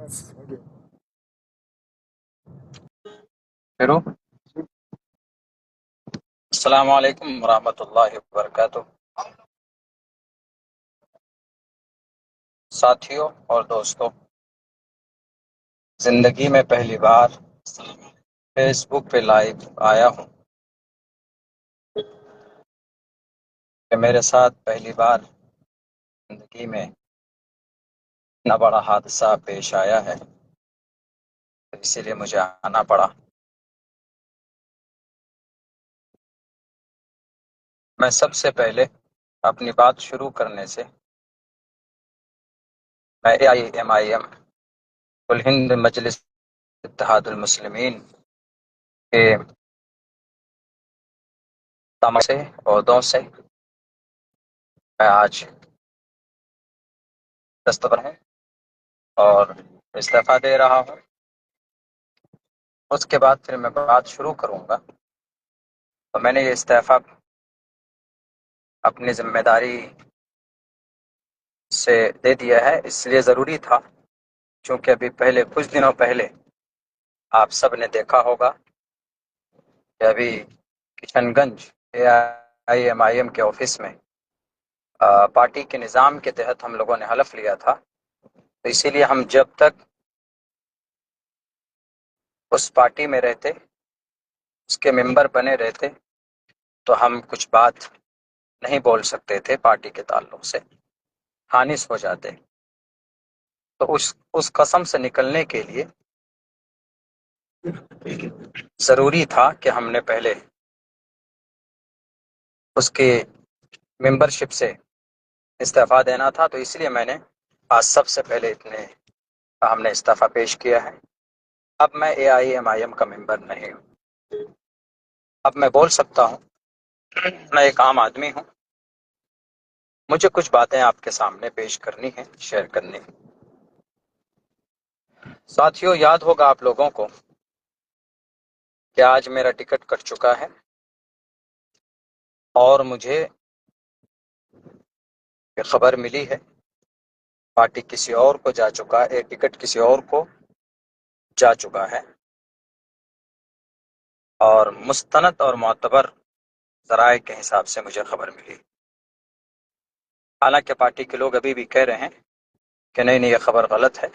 شروع۔ السلام علیکم ورحمۃ اللہ وبرکاتہ۔ ساتھیوں اور دوستوں، زندگی میں پہلی بار فیس بک پہ لائیو آیا ہوں کہ میرے ساتھ پہلی بار زندگی میں اتنا بڑا حادثہ پیش آیا ہے، اسی لیے مجھے آنا پڑا۔ میں سب سے پہلے اپنی بات شروع کرنے سے میں AIMIM کل ہند مجلس اتحاد المسلمین کے تمام سے عہدوں سے میں آج دستبر ہوں اور استعفیٰ دے رہا ہوں۔ اس کے بعد پھر میں بات شروع کروں گا۔ تو میں نے یہ استعفیٰ اپنی ذمہ داری سے دے دیا ہے، اس لیے ضروری تھا چونکہ ابھی پہلے کچھ دنوں پہلے آپ سب نے دیکھا ہوگا کہ ابھی کشن گنج AIMIM کے آفس میں پارٹی کے نظام کے تحت ہم لوگوں نے حلف لیا تھا، تو اسی لیے ہم جب تک اس پارٹی میں رہتے، اس کے ممبر بنے رہتے، تو ہم کچھ بات نہیں بول سکتے تھے پارٹی کے تعلق سے، خانس ہو جاتے۔ تو اس قسم سے نکلنے کے لیے ضروری تھا کہ ہم نے پہلے اس کے ممبرشپ سے استعفیٰ دینا تھا، تو اس لیے میں نے آج سب سے پہلے ہم نے استعفیٰ پیش کیا ہے۔ اب میں AIMIM کا ممبر نہیں ہوں، اب میں بول سکتا ہوں، میں ایک عام آدمی ہوں، مجھے کچھ باتیں آپ کے سامنے پیش کرنی ہیں، شیئر کرنی ہیں۔ ساتھیوں، یاد ہوگا آپ لوگوں کو کہ آج میرا ٹکٹ کٹ چکا ہے اور مجھے یہ خبر ملی ہے پارٹی کسی اور کو جا چکا ہے، ٹکٹ کسی اور کو جا چکا ہے، اور مستند اور معتبر ذرائع کے حساب سے مجھے خبر ملی۔ حالانکہ پارٹی کے لوگ ابھی بھی کہہ رہے ہیں کہ نہیں یہ خبر غلط ہے،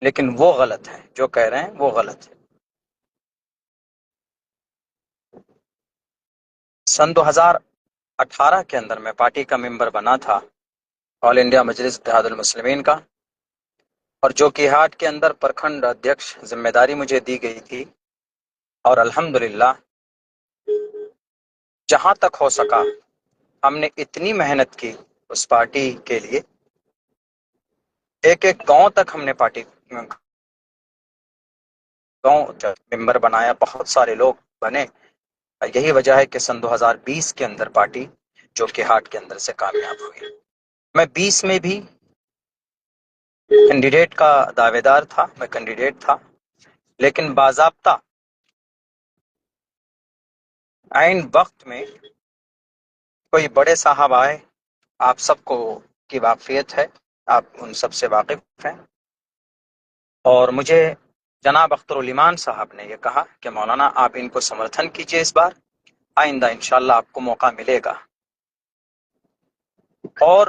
لیکن وہ غلط ہے، جو کہہ رہے ہیں وہ غلط ہے۔ سن 2018 کے اندر میں پارٹی کا ممبر بنا تھا، آل انڈیا مجلس اتحاد المسلمین کا، اور جو کہ ہاٹ کے اندر پرکھنڈ ادھیکش ذمہ داری مجھے دی گئی تھی، اور الحمدللہ جہاں تک ہو سکا ہم نے اتنی محنت کی اس پارٹی کے لیے، ایک ایک گاؤں تک ہم نے پارٹی گاؤں ممبر بنایا، بہت سارے لوگ بنے۔ یہی وجہ ہے کہ سن 2020 کے اندر پارٹی جو کہ ہاٹ کے اندر سے کامیاب ہوئی۔ میں 20 میں بھی کینڈیڈیٹ کا دعوے دار تھا، میں کینڈیڈیٹ تھا، لیکن باضابطہ عین وقت میں کوئی بڑے صاحب آئے، آپ سب کو کی واقفیت ہے، آپ ان سب سے واقف ہیں، اور مجھے جناب اختر الایمان صاحب نے یہ کہا کہ مولانا آپ ان کو سمرتھن کیجئے، اس بار آئندہ انشاءاللہ آپ کو موقع ملے گا۔ اور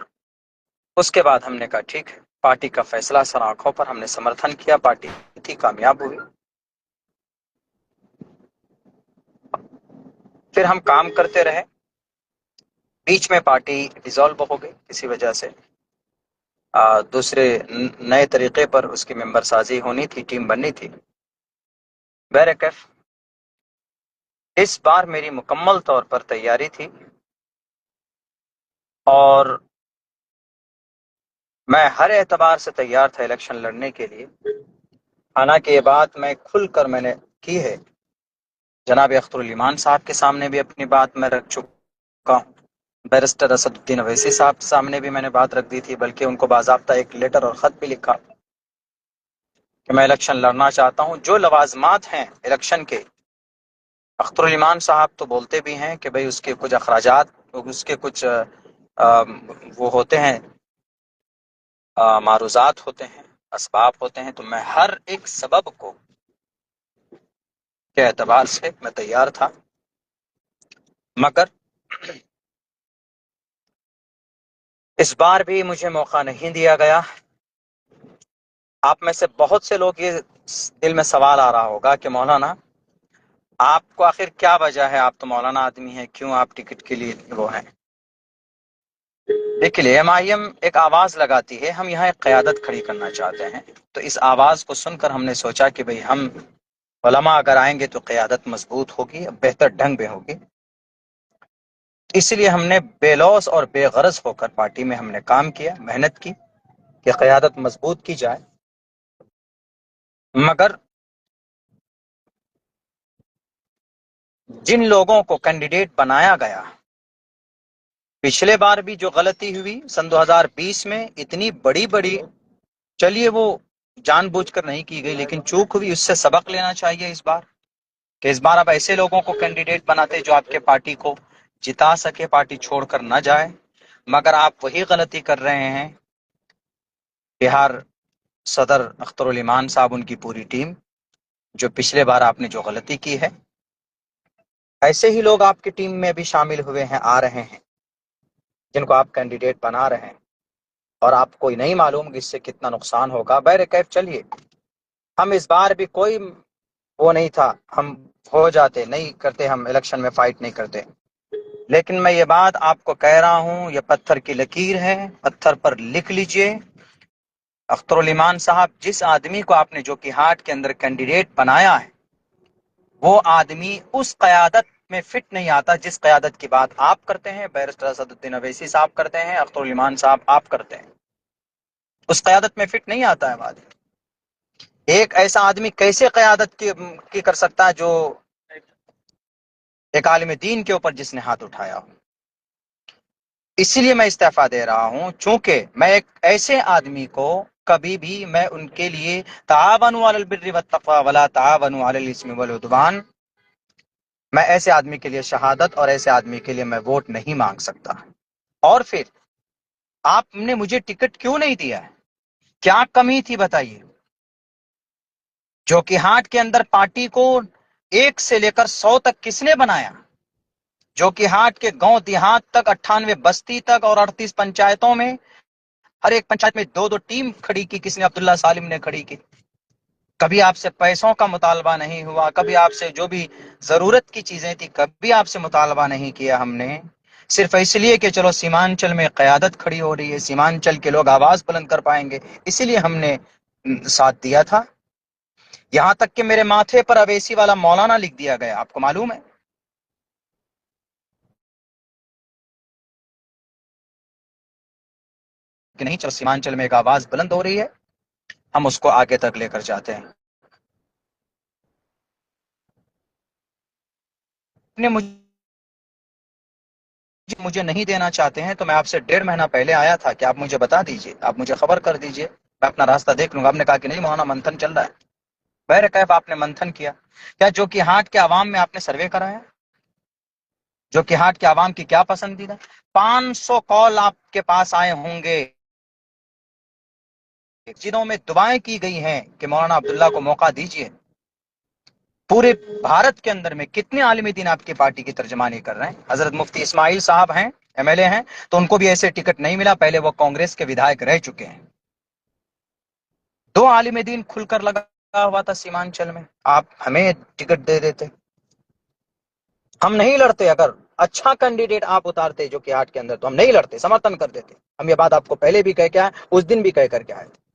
اس کے بعد ہم نے کہا ٹھیک ہے، پارٹی کا فیصلہ سر آنکھوں پر، ہم نے سمرتھن کیا، پارٹی تھی کامیاب ہوئی۔ پھر ہم کام کرتے رہے، بیچ میں پارٹی ڈیزالو ہو گئی کسی وجہ سے، دوسرے نئے طریقے پر اس کی ممبر سازی ہونی تھی، ٹیم بننی تھی۔ بہرکیف اس بار میری مکمل طور پر تیاری تھی، اور میں ہر اعتبار سے تیار تھا الیکشن لڑنے کے لیے۔ حالانکہ یہ بات میں کھل کر میں نے کی ہے، جناب اختر الایمان صاحب کے سامنے بھی اپنی بات میں رکھ چکا ہوں، بیرسٹر اسد الدین اویسی صاحب کے سامنے بھی میں نے بات رکھ دی تھی، بلکہ ان کو باضابطہ ایک لیٹر اور خط بھی لکھا کہ میں الیکشن لڑنا چاہتا ہوں۔ جو لوازمات ہیں الیکشن کے، اختر الایمان صاحب تو بولتے بھی ہیں کہ بھئی اس کے کچھ اخراجات، اس کے کچھ وہ ہوتے ہیں، معروضات ہوتے ہیں، اسباب ہوتے ہیں، تو میں ہر ایک سبب کو کے اعتبار سے میں تیار تھا، مگر اس بار بھی مجھے موقع نہیں دیا گیا۔ آپ میں سے بہت سے لوگ یہ دل میں سوال آ رہا ہوگا کہ مولانا آپ کو آخر کیا وجہ ہے، آپ تو مولانا آدمی ہیں، کیوں آپ ٹکٹ کے لیے وہ ہیں؟ دیکھیے ایم آئی ایم ایک آواز لگاتی ہے، ہم یہاں ایک قیادت کھڑی کرنا چاہتے ہیں، تو اس آواز کو سن کر ہم نے سوچا کہ بھئی ہم علماء اگر آئیں گے تو قیادت مضبوط ہوگی، بہتر ڈھنگ میں ہوگی، اس لیے ہم نے بے لوث اور بے غرض ہو کر پارٹی میں ہم نے کام کیا، محنت کی کہ قیادت مضبوط کی جائے۔ مگر جن لوگوں کو کینڈیڈیٹ بنایا گیا، پچھلے بار بھی جو غلطی ہوئی سن 2020 میں اتنی بڑی بڑی، چلیے وہ جان بوجھ کر نہیں کی گئی لیکن چوک ہوئی، اس سے سبق لینا چاہیے اس بار، کہ اس بار آپ ایسے لوگوں کو کینڈیڈیٹ بناتے جو آپ کے پارٹی کو جتا سکے، پارٹی چھوڑ کر نہ جائے، مگر آپ وہی غلطی کر رہے ہیں۔ بہار صدر اختر الایمان صاحب، ان کی پوری ٹیم، جو پچھلے بار آپ نے جو غلطی کی ہے، ایسے ہی لوگ آپ کی ٹیم میں بھی شامل ہوئے ہیں، آ رہے ہیں، جن کو آپ کینڈیڈیٹ بنا رہے ہیں، اور آپ کو نہیں معلوم کہ اس سے کتنا نقصان ہوگا۔ بہرکیف چلیے، ہم اس بار بھی کوئی وہ نہیں تھا، ہم ہو جاتے، نہیں کرتے، ہم الیکشن میں فائٹ نہیں کرتے، لیکن میں یہ بات آپ کو کہہ رہا ہوں، یہ پتھر کی لکیر ہے، پتھر پر لکھ لیجئے۔ اختر الایمان صاحب، جس آدمی کو آپ نے جو کہ ہاٹ کے اندر کینڈیڈیٹ بنایا ہے، وہ آدمی اس قیادت میں فٹ نہیں آتا جس قیادت کی بات آپ کرتے ہیں، بیرسٹر اسد الدین اویسی صاحب کرتے ہیں، اختر الایمان صاحب آپ کرتے ہیں، اس قیادت میں فٹ نہیں آتا ہے آدمی۔ ایک ایسا آدمی کیسے قیادت کی کر سکتا ہے جو ایک عالم دین کے اوپر جس نے ہاتھ اٹھایا ہو؟ اسی لیے میں استعفیٰ دے رہا ہوں، چونکہ میں ایک ایسے آدمی کو کبھی بھی میں ان کے لیے تعاونوا علی البر والتقوی ولا تعاونوا علی الاثم والعدوان، میں ایسے آدمی کے لیے شہادت اور ایسے آدمی کے لیے میں ووٹ نہیں مانگ سکتا۔ اور پھر آپ نے مجھے ٹکٹ کیوں نہیں دیا ہے؟ کیا کمی تھی بتائیے؟ جو کہ ہاٹ کے اندر پارٹی کو 1 سے لے کر 100 تک کس نے بنایا؟ جو کہ ہاٹ کے گاؤں دیہات تک، 98 بستی تک اور 38 پنچایتوں میں، ہر ایک پنچایت میں 2 2 ٹیم کھڑی کی کس نے؟ عبداللہ سالم نے کھڑی کی۔ کبھی آپ سے پیسوں کا مطالبہ نہیں ہوا، کبھی آپ سے جو بھی ضرورت کی چیزیں تھی کبھی آپ سے مطالبہ نہیں کیا ہم نے، صرف اس لیے کہ چلو سیمانچل میں قیادت کھڑی ہو رہی ہے، سیمانچل کے لوگ آواز بلند کر پائیں گے، اسی لیے ہم نے ساتھ دیا تھا۔ یہاں تک کہ میرے ماتھے پر اویسی والا مولانا لکھ دیا گیا، آپ کو معلوم ہے؟ کہ نہیں، چلو سیمانچل میں ایک آواز بلند ہو رہی ہے، ہم اس کو آگے تک لے کر جاتے ہیں۔ نے مجھے نہیں دینا چاہتے ہیں تو میں آپ سے 1.5 مہینہ پہلے آیا تھا کہ آپ مجھے بتا دیجئے، آپ مجھے خبر کر دیجئے، میں اپنا راستہ دیکھ لوں گا۔ آپ نے کہا کہ نہیں مولانا، منتھن چل رہا ہے۔ بہرکیف آپ نے منتھن کیا، کیا جو کہ ہاٹ کے عوام میں آپ نے سروے کرایا؟ جو کہ ہاٹ کے عوام کی کیا پسندیدہ؟ 500 کال آپ کے پاس آئے ہوں گے جنہوں میں دعائیں کی گئی ہیں کہ مولانا عبداللہ کو موقع دیجئے۔ پورے بھارت کے اندر میں کتنے عالم دین آپ کی پارٹی کی ترجمانی کر رہے ہیں؟ حضرت مفتی اسماعیل صاحب ہیں، ایم ایل اے ہیں، تو ان کو بھی ایسے ٹکٹ نہیں ملا، پہلے وہ کانگریس کے ودھائک رہ چکے ہیں۔ 2 عالم دین کھل کر لگا ہوا تھا سیمانچل میں، آپ ہمیں ٹکٹ دے دیتے، ہم نہیں لڑتے۔ اگر اچھا کینڈیڈیٹ آپ اتارتے جو کہ ہاٹ کے اندر تو ہم نہیں لڑتے، سمرتھن کر دیتے۔ ہم یہ بات آپ کو پہلے بھی کہہ کے آئے، اس دن بھی کہہ کر کے آئے تھے،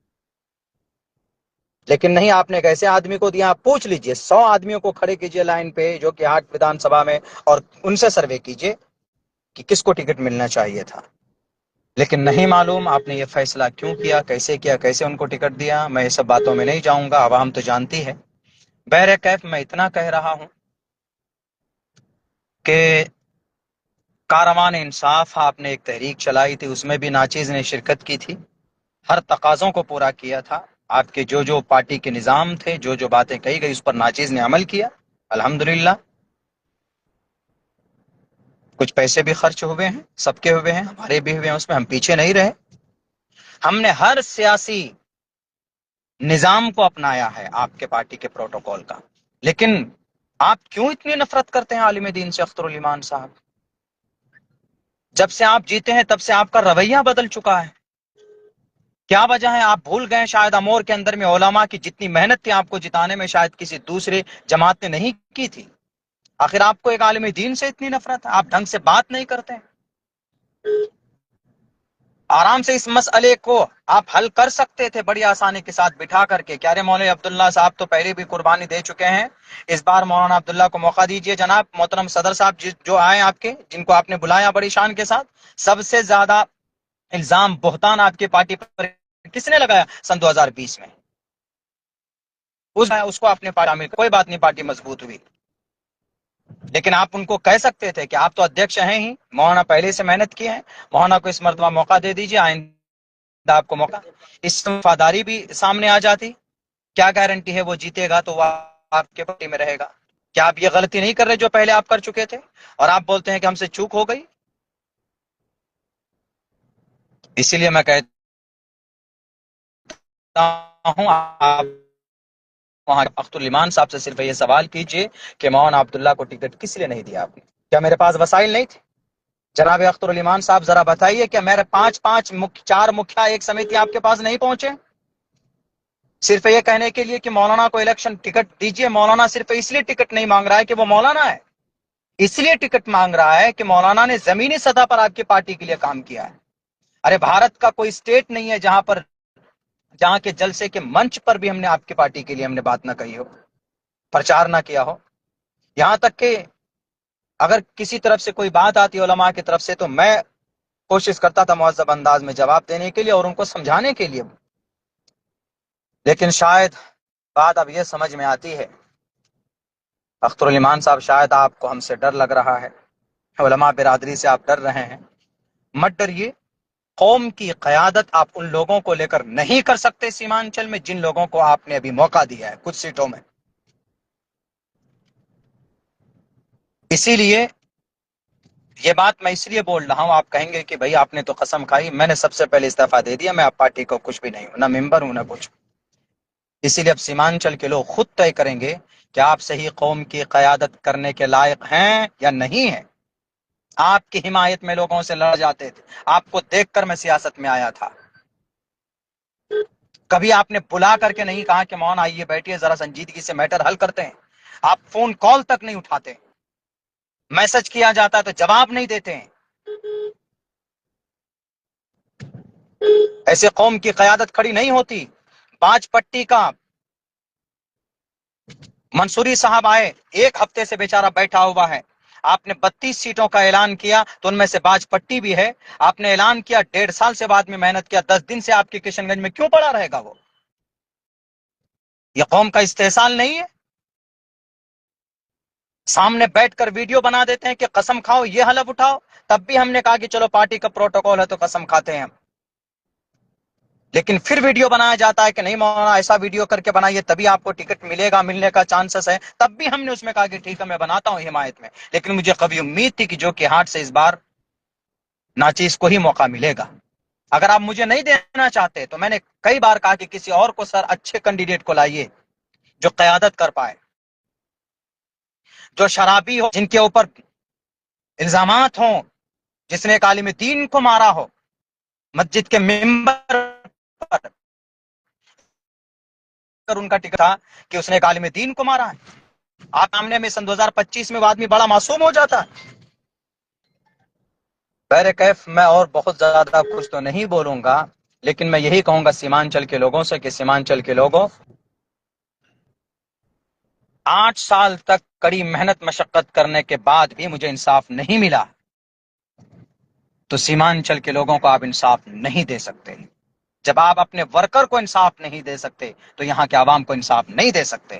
لیکن نہیں، آپ نے ایک ایسے آدمی کو دیا۔ آپ پوچھ لیجئے، 100 آدمیوں کو کھڑے کیجئے لائن پہ جو کہ ہاٹ ودھان سبھا میں، اور ان سے سروے کیجئے کہ کس کو ٹکٹ ملنا چاہیے تھا، لیکن نہیں معلوم آپ نے یہ فیصلہ کیوں کیا، کیسے ان کو ٹکٹ دیا۔ میں یہ سب باتوں میں نہیں جاؤں گا، عوام تو جانتی ہے۔ بہرکیف میں اتنا کہہ رہا ہوں کہ کاروان انصاف آپ نے ایک تحریک چلائی تھی، اس میں بھی ناچیز نے شرکت کی تھی، ہر تقاضوں کو پورا کیا تھا۔ آپ کے جو پارٹی کے نظام تھے، جو باتیں کہی گئی، اس پر ناچیز نے عمل کیا، الحمدللہ۔ کچھ پیسے بھی خرچ ہوئے ہیں، سب کے ہوئے ہیں، ہمارے بھی ہوئے ہیں، اس میں ہم پیچھے نہیں رہے۔ ہم نے ہر سیاسی نظام کو اپنایا ہے آپ کے پارٹی کے پروٹوکول کا، لیکن آپ کیوں اتنی نفرت کرتے ہیں عالم دین سے اختر علی مان صاحب؟ جب سے آپ جیتے ہیں تب سے آپ کا رویہ بدل چکا ہے. کیا وجہ ہے؟ آپ بھول گئے شاید امور کے اندر میں علماء کی جتنی محنت تھی آپ کو جتانے میں شاید کسی دوسرے جماعت نے نہیں کی تھی. آخر آپ کو ایک عالم دین سے اتنی نفرت ہے؟ آپ ڈھنگ سے بات نہیں کرتے. آرام سے اس مسئلے کو آپ حل کر سکتے تھے بڑی آسانی کے ساتھ بٹھا کر کے. کیا رے مولوی عبداللہ صاحب تو پہلے بھی قربانی دے چکے ہیں، اس بار مولانا عبداللہ کو موقع دیجئے. جناب محترم صدر صاحب جو آئے آپ کے، جن کو آپ نے بلایا بڑی شان کے ساتھ، سب سے زیادہ الزام بہتان آپ کی پارٹی پر کس نے لگایا سن 2020 میں؟ اس کو اپنے پارٹی میں کوئی بات نہیں، پارٹی مضبوط ہوئی. لیکن آپ ان کو کہہ سکتے تھے کہ آپ تو ادھیکش ہیں ہی، مولانا پہلے سے محنت کی ہے، مولانا کو اس مرتبہ موقع دے دیجیے، آئندہ آپ کو موقع. اس سے وفاداری بھی سامنے آ جاتی. کیا گارنٹی ہے وہ جیتے گا تو وہ آپ کے پارٹی میں رہے گا؟ کیا آپ یہ غلطی نہیں کر رہے جو پہلے آپ کر چکے تھے اور آپ بولتے ہیں کہ ہم سے چوک ہو گئی؟ اسی لیے میں کہتا ہوں آپ وہاں اختر الایمان صاحب سے صرف یہ سوال کیجئے کہ مولانا عبداللہ کو ٹکٹ کس لیے نہیں دیا آپ نے؟ کیا میرے پاس وسائل نہیں تھے؟ جناب اختر الایمان صاحب ذرا بتائیے، کیا میرے چار مکھیا ایک سمیتی آپ کے پاس نہیں پہنچے صرف یہ کہنے کے لیے کہ مولانا کو الیکشن ٹکٹ دیجئے؟ مولانا صرف اس لیے ٹکٹ نہیں مانگ رہا ہے کہ وہ مولانا ہے، اس لیے ٹکٹ مانگ رہا ہے کہ مولانا نے زمینی سطح پر آپ کی پارٹی کے لیے کام کیا ہے. ارے بھارت کا کوئی اسٹیٹ نہیں ہے جہاں کے جلسے کے منچ پر بھی ہم نے آپ کی پارٹی کے لیے ہم نے بات نہ کہی ہو، پرچار نہ کیا ہو. یہاں تک کہ اگر کسی طرف سے کوئی بات آتی علماء کی طرف سے تو میں کوشش کرتا تھا مہذب انداز میں جواب دینے کے لیے اور ان کو سمجھانے کے لیے. لیکن شاید بات اب یہ سمجھ میں آتی ہے، اختر الایمان صاحب شاید آپ کو ہم سے ڈر لگ رہا ہے، علماء برادری سے آپ ڈر رہے ہیں. مت ڈریے. قوم کی قیادت آپ ان لوگوں کو لے کر نہیں کر سکتے سیمانچل میں جن لوگوں کو آپ نے ابھی موقع دیا ہے کچھ سیٹوں میں. اسی لیے یہ بات میں اس لیے بول رہا ہوں، آپ کہیں گے کہ بھئی آپ نے تو قسم کھائی. میں نے سب سے پہلے استعفیٰ دے دیا، میں آپ پارٹی کو کچھ بھی نہیں ہوں، نہ ممبر ہوں نہ کچھ. اسی لیے اب سیمانچل کے لوگ خود طے کریں گے کہ آپ صحیح قوم کی قیادت کرنے کے لائق ہیں یا نہیں ہیں. آپ کی حمایت میں لوگوں سے لڑ جاتے تھے، آپ کو دیکھ کر میں سیاست میں آیا تھا. کبھی آپ نے بلا کر کے نہیں کہا کہ مولانا آئیے بیٹھیے ذرا سنجیدگی سے میٹر حل کرتے ہیں. آپ فون کال تک نہیں اٹھاتے، میسج کیا جاتا ہے تو جواب نہیں دیتے ہیں. ایسے قوم کی قیادت کھڑی نہیں ہوتی. پانچ پٹی کا منصوری صاحب آئے، ایک ہفتے سے بیچارہ بیٹھا ہوا ہے. آپ نے 32 سیٹوں کا اعلان کیا تو ان میں سے باج پٹی بھی ہے. آپ نے اعلان کیا، 1.5 سال سے بعد میں محنت کیا، 10 دن سے آپ کے کشن گنج میں کیوں پڑا رہے گا وہ؟ یہ قوم کا استحصال نہیں ہے؟ سامنے بیٹھ کر ویڈیو بنا دیتے ہیں کہ قسم کھاؤ یہ حلف اٹھاؤ. تب بھی ہم نے کہا کہ چلو پارٹی کا پروٹوکول ہے تو قسم کھاتے ہیں ہم. لیکن پھر ویڈیو بنایا جاتا ہے کہ نہیں مولانا ایسا ویڈیو کر کے بنائیے تبھی آپ کو ٹکٹ ملے گا، ملنے کا چانسز ہے. تب بھی ہم نے اس میں کہا کہ ٹھیک ہے میں بناتا ہوں حمایت میں. لیکن مجھے کبھی امید تھی کہ جو کہ ہاتھ سے اس بار ناچیز کو ہی موقع ملے گا. اگر آپ مجھے نہیں دینا چاہتے تو میں نے کئی بار کہا کہ کسی اور کو، سر اچھے کینڈیڈیٹ کو لائیے جو قیادت کر پائے، جو شرابی ہو، جن کے اوپر الزامات ہوں، جس نے ایک عالم دین کو مارا ہو مسجد کے ممبر پر. ان کا ٹکٹ تھا کہ اس نے ایک عالم دین کو مارا ہے. آپ سامنے میں سن 2025 میں وہ آدمی بڑا معصوم ہو جاتا ہے. بہر کیف میں اور بہت زیادہ کچھ تو نہیں بولوں گا، لیکن میں یہی کہوں گا سیمانچل کے لوگوں سے کہ سیمانچل کے لوگوں، 8 سال تک کڑی محنت مشقت کرنے کے بعد بھی مجھے انصاف نہیں ملا تو سیمانچل کے لوگوں کو آپ انصاف نہیں دے سکتے. جب آپ اپنے ورکر کو انصاف نہیں دے سکتے تو یہاں کے عوام کو انصاف نہیں دے سکتے.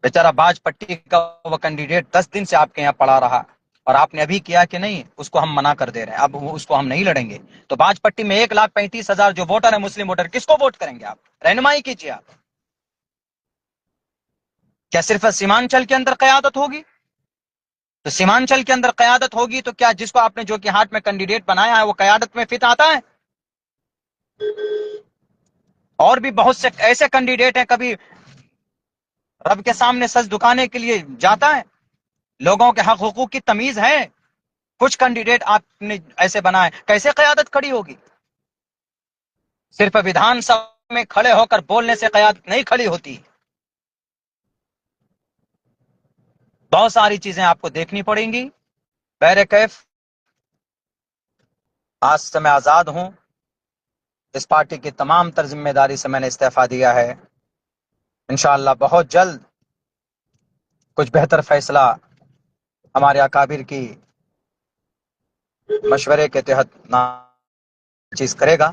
بیچارہ باج پٹی کا وہ کینڈیڈیٹ 10 دن سے آپ کے یہاں پڑا رہا اور آپ نے ابھی کیا کہ نہیں اس کو ہم منع کر دے رہے ہیں، اب اس کو ہم نہیں لڑیں گے. تو باج پٹی میں 1,35,000 جو ووٹر ہے مسلم ووٹر، کس کو ووٹ کریں گے آپ؟ رہنمائی کیجیے. آپ کیا صرف سیمانچل کے اندر قیادت ہوگی؟ تو سیمانچل کے اندر قیادت ہوگی تو کیا جس کو آپ نے جو کہ ہاتھ میں کینڈیڈیٹ بنایا ہے وہ قیادت میں فٹ آتا ہے؟ اور بھی بہت سے ایسے کینڈیڈیٹ ہیں، کبھی رب کے سامنے سچ دکھانے کے لیے جاتا ہے، لوگوں کے حق حقوق کی تمیز ہے. کچھ کینڈیڈیٹ آپ نے ایسے بنائے، کیسے قیادت کھڑی ہوگی؟ صرف ویدھان سبھا میں کھڑے ہو کر بولنے سے قیادت نہیں کھڑی ہوتی. بہت ساری چیزیں آپ کو دیکھنی پڑیں گی. بہرکیف آج سے میں آزاد ہوں. اس پارٹی کی تمام تر ذمہ داری سے میں نے استعفیٰ دیا ہے. انشاءاللہ بہت جلد کچھ بہتر فیصلہ ہمارے اکابر کی مشورے کے تحت چیز کرے گا.